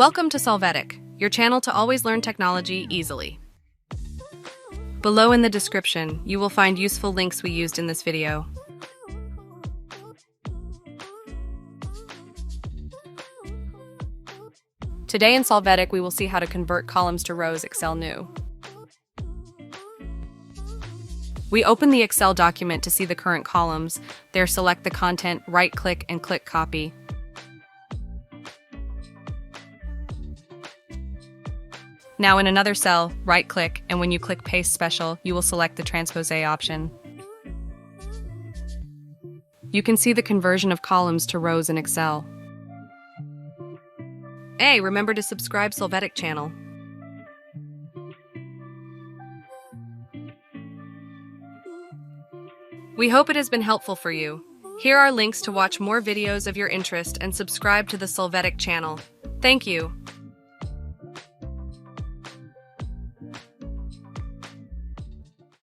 Welcome to Solvetic, your channel to always learn technology easily. Below in the description, you will find useful links we used in this video. Today in Solvetic, we will see how to convert columns to rows Excel new. We open the Excel document to see the current columns. There, select the content, right-click, and click Copy. Now in another cell, right-click, and when you click Paste Special, you will select the Transpose option. You can see the conversion of columns to rows in Excel. Hey, remember to subscribe Solvetic channel. We hope it has been helpful for you. Here are links to watch more videos of your interest and subscribe to the Solvetic channel. Thank you.